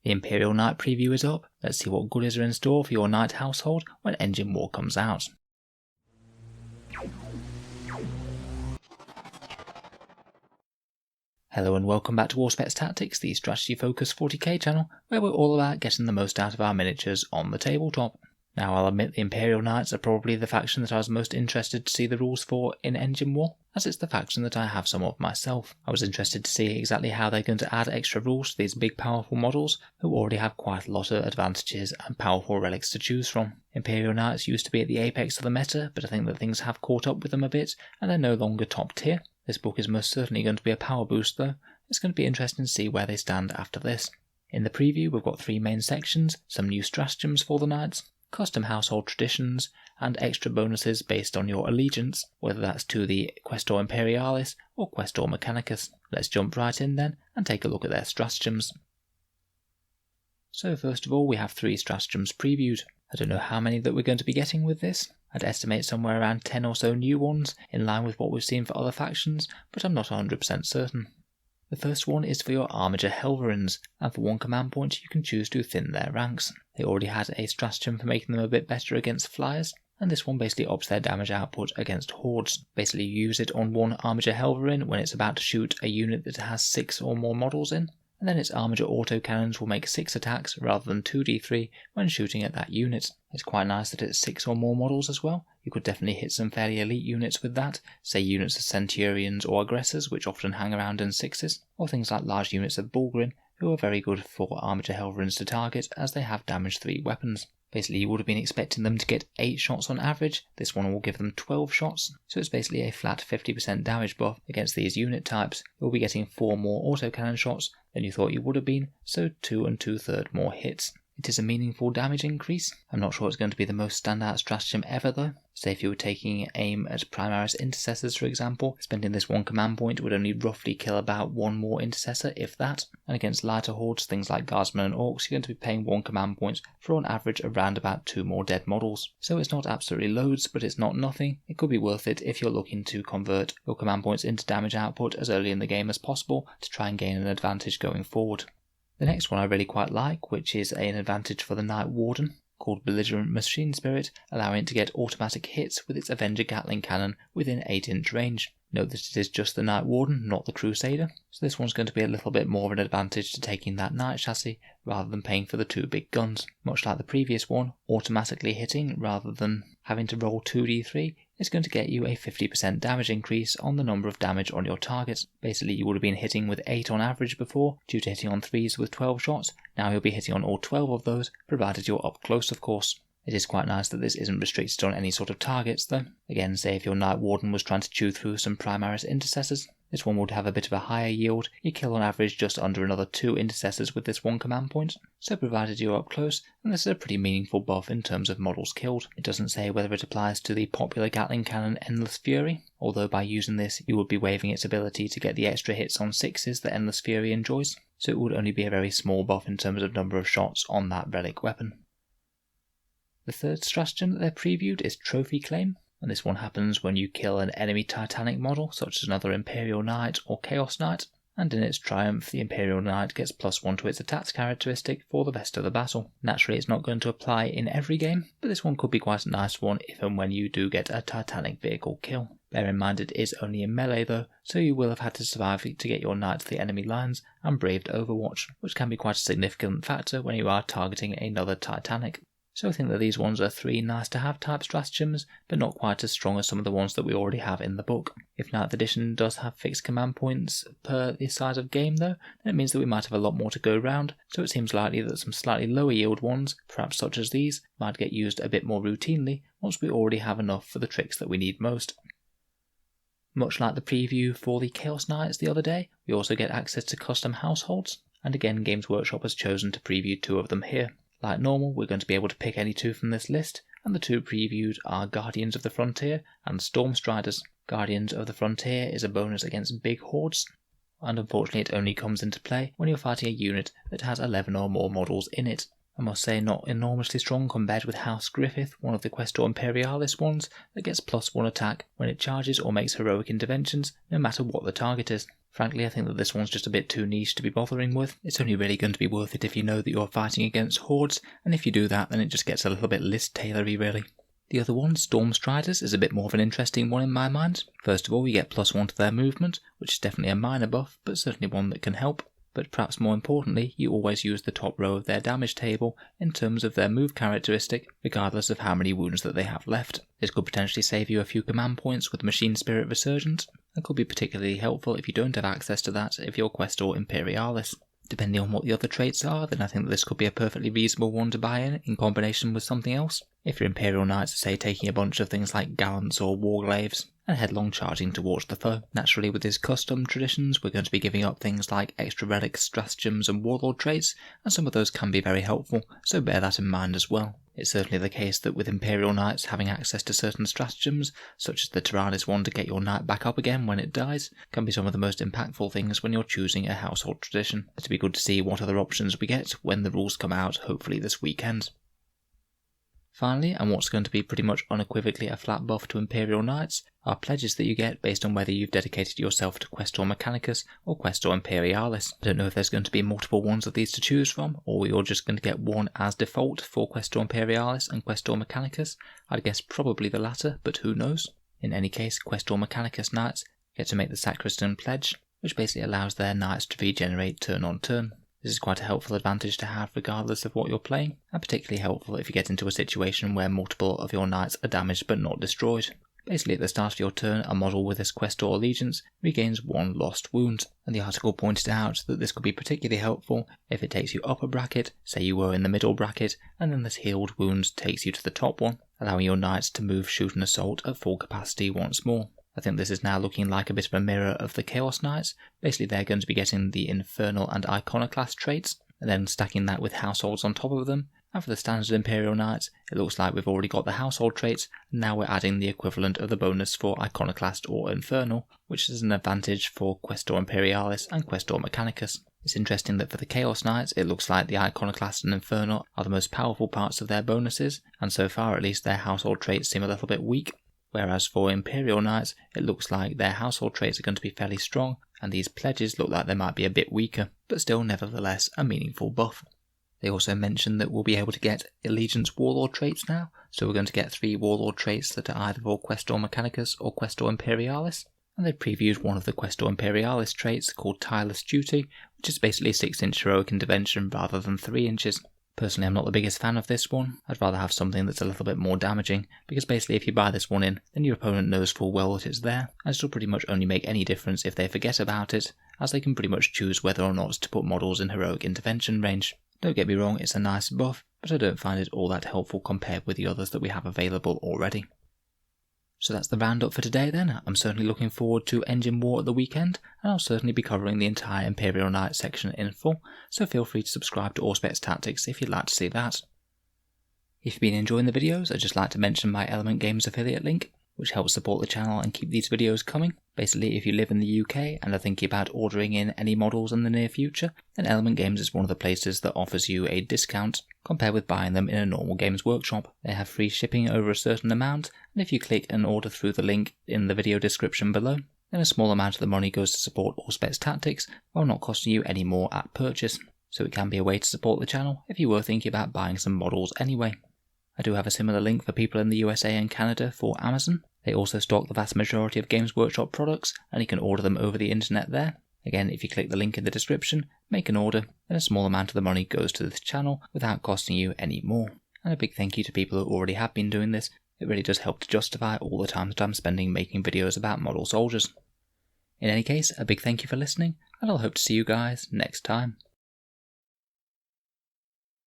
The Imperial Knight preview is up. Let's see what goodies are in store for your Knight household when Engine War comes out. Hello and welcome back to Auspex Tactics, the strategy focused 40k channel, where we're all about getting the most out of our miniatures on the tabletop. Now I'll admit the Imperial Knights are probably the faction that I was most interested to see the rules for in Engine War, as it's the faction that I have some of myself. I was interested to see exactly how they're going to add extra rules to these big powerful models, who already have quite a lot of advantages and powerful relics to choose from. Imperial Knights used to be at the apex of the meta, but I think that things have caught up with them a bit, and they're no longer top tier. This book is most certainly going to be a power boost though. It's going to be interesting to see where they stand after this. In the preview we've got 3 main sections, some new stratagems for the Knights, custom household traditions, and extra bonuses based on your allegiance, whether that's to the Questor Imperialis or Questor Mechanicus. Let's jump right in then and take a look at their stratagems. So first of all we have 3 stratagems previewed. I don't know how many that we're going to be getting with this. I'd estimate somewhere around 10 or so new ones, in line with what we've seen for other factions, but I'm not 100% certain. The first one is for your Armiger Helverins, and for 1 command point you can choose to thin their ranks. They already had a stratagem for making them a bit better against flyers, and this one basically ups their damage output against hordes. Basically you use it on 1 Armiger Helverin when it's about to shoot a unit that has 6 or more models in, and then its Armiger autocannons will make 6 attacks rather than 2d3 when shooting at that unit. It's quite nice that it's 6 or more models as well. You could definitely hit some fairly elite units with that, say units of Centurions or Aggressors, which often hang around in 6s, or things like large units of Bulgarin, who are very good for Armiger Helverins to target as they have damage 3 weapons. Basically you would have been expecting them to get 8 shots on average, this one will give them 12 shots, so it's basically a flat 50% damage buff against these unit types. You'll be getting 4 more autocannon shots than you thought you would have been, so 2 2/3 more hits. It is a meaningful damage increase. I'm not sure it's going to be the most standout stratagem ever though. Say if you were taking aim at Primaris Intercessors for example, spending this 1 command point would only roughly kill about 1 more Intercessor if that, and against lighter hordes, things like Guardsmen and Orcs, you're going to be paying 1 command point for on average around about 2 more dead models. So it's not absolutely loads, but it's not nothing. It could be worth it if you're looking to convert your command points into damage output as early in the game as possible to try and gain an advantage going forward. The next one I really quite like, which is an advantage for the Knight Warden, called Belligerent Machine Spirit, allowing it to get automatic hits with its Avenger Gatling Cannon within 8-inch range. Note that it is just the Knight Warden, not the Crusader, so this one's going to be a little bit more of an advantage to taking that Knight chassis rather than paying for the 2 big guns. Much like the previous one, automatically hitting rather than having to roll 2d3 is going to get you a 50% damage increase on the number of damage on your target. Basically you would have been hitting with 8 on average before, due to hitting on 3s with 12 shots. Now you'll be hitting on all 12 of those, provided you're up close of course. It is quite nice that this isn't restricted on any sort of targets though. Again, say if your Knight Warden was trying to chew through some Primaris Intercessors, this one would have a bit of a higher yield. You kill on average just under another 2 Intercessors with this 1 command point, so provided you're up close, then this is a pretty meaningful buff in terms of models killed. It doesn't say whether it applies to the popular Gatling Cannon Endless Fury, although by using this you would be waiving its ability to get the extra hits on 6s that Endless Fury enjoys, so it would only be a very small buff in terms of number of shots on that relic weapon. The third stratagem that they're previewed is Trophy Claim, and this one happens when you kill an enemy Titanic model such as another Imperial Knight or Chaos Knight, and in its triumph the Imperial Knight gets +1 to its attacks characteristic for the rest of the battle. Naturally it's not going to apply in every game, but this one could be quite a nice one if and when you do get a Titanic vehicle kill. Bear in mind it is only in melee though, so you will have had to survive to get your knight to the enemy lines and braved Overwatch, which can be quite a significant factor when you are targeting another Titanic. So I think that these ones are 3 nice to have type stratagems, but not quite as strong as some of the ones that we already have in the book. If 9th edition does have fixed command points per the size of game though, then it means that we might have a lot more to go round, so it seems likely that some slightly lower yield ones, perhaps such as these, might get used a bit more routinely once we already have enough for the tricks that we need most. Much like the preview for the Chaos Knights the other day, we also get access to custom households, and again Games Workshop has chosen to preview 2 of them here. Like normal, we're going to be able to pick any 2 from this list, and the 2 previewed are Guardians of the Frontier and Stormstriders. Guardians of the Frontier is a bonus against big hordes, and unfortunately it only comes into play when you're fighting a unit that has 11 or more models in it. I must say not enormously strong compared with House Griffith, one of the Questor Imperialis ones that gets +1 attack when it charges or makes heroic interventions, no matter what the target is. Frankly, I think that this one's just a bit too niche to be bothering with. It's only really going to be worth it if you know that you're fighting against hordes, and if you do that, then it just gets a little bit list-tailory really. The other one, Storm Striders, is a bit more of an interesting one in my mind. First of all, you get +1 to their movement, which is definitely a minor buff, but certainly one that can help. But perhaps more importantly, you always use the top row of their damage table in terms of their move characteristic, regardless of how many wounds that they have left. This could potentially save you a few command points with Machine Spirit Resurgence, and could be particularly helpful if you don't have access to that if you're Questor Imperialis. Depending on what the other traits are, then I think that this could be a perfectly reasonable one to buy in combination with something else. If your Imperial Knights are, say, taking a bunch of things like Gallants or Warglaves, and headlong charging towards the foe. Naturally, with his custom traditions, we're going to be giving up things like extra relics, stratagems, and warlord traits, and some of those can be very helpful, so bear that in mind as well. It's certainly the case that with Imperial Knights having access to certain stratagems, such as the Tyrannis one to get your knight back up again when it dies, can be some of the most impactful things when you're choosing a household tradition. It'll be good to see what other options we get when the rules come out, hopefully this weekend. Finally, and what's going to be pretty much unequivocally a flat buff to Imperial Knights, are pledges that you get based on whether you've dedicated yourself to Questor Mechanicus or Questor Imperialis. I don't know if there's going to be multiple ones of these to choose from, or you're just going to get one as default for Questor Imperialis and Questor Mechanicus. I'd guess probably the latter, but who knows. In any case, Questor Mechanicus Knights get to make the Sacristan Pledge, which basically allows their knights to regenerate turn on turn. This is quite a helpful advantage to have regardless of what you're playing, and particularly helpful if you get into a situation where multiple of your knights are damaged but not destroyed. Basically at the start of your turn, a model with this Questor allegiance regains 1 lost wound, and the article pointed out that this could be particularly helpful if it takes you up a bracket, say you were in the middle bracket, and then this healed wound takes you to the top one, allowing your knights to move, shoot and assault at full capacity once more. I think this is now looking like a bit of a mirror of the Chaos Knights. Basically they're going to be getting the Infernal and Iconoclast traits, and then stacking that with households on top of them. And for the standard Imperial Knights, it looks like we've already got the household traits, and now we're adding the equivalent of the bonus for Iconoclast or Infernal, which is an advantage for Questor Imperialis and Questor Mechanicus. It's interesting that for the Chaos Knights, it looks like the Iconoclast and Infernal are the most powerful parts of their bonuses, and so far at least their household traits seem a little bit weak. Whereas for Imperial Knights, it looks like their household traits are going to be fairly strong, and these pledges look like they might be a bit weaker, but still nevertheless a meaningful buff. They also mentioned that we'll be able to get Allegiance Warlord traits now, so we're going to get 3 Warlord traits that are either for Questor Mechanicus or Questor Imperialis, and they previewed one of the Questor Imperialis traits called Tireless Duty, which is basically 6-inch heroic intervention rather than 3 inches. Personally, I'm not the biggest fan of this one. I'd rather have something that's a little bit more damaging, because basically if you buy this one in, then your opponent knows full well that it's there, and it'll pretty much only make any difference if they forget about it, as they can pretty much choose whether or not to put models in heroic intervention range. Don't get me wrong, it's a nice buff, but I don't find it all that helpful compared with the others that we have available already. So that's the roundup for today then. I'm certainly looking forward to Engine War at the weekend, and I'll certainly be covering the entire Imperial Knight section in full, so feel free to subscribe to Auspex Tactics if you'd like to see that. If you've been enjoying the videos, I'd just like to mention my Element Games affiliate link, which helps support the channel and keep these videos coming. Basically, if you live in the UK and are thinking about ordering in any models in the near future, then Element Games is one of the places that offers you a discount compared with buying them in a normal Games Workshop. They have free shipping over a certain amount, and if you click and order through the link in the video description below, then a small amount of the money goes to support Auspex Tactics while not costing you any more at purchase. So it can be a way to support the channel if you were thinking about buying some models anyway. I do have a similar link for people in the USA and Canada for Amazon. They also stock the vast majority of Games Workshop products, and you can order them over the internet there. Again, if you click the link in the description, make an order, then a small amount of the money goes to this channel without costing you any more. And a big thank you to people who already have been doing this. It really does help to justify all the time that I'm spending making videos about model soldiers. In any case, a big thank you for listening, and I'll hope to see you guys next time.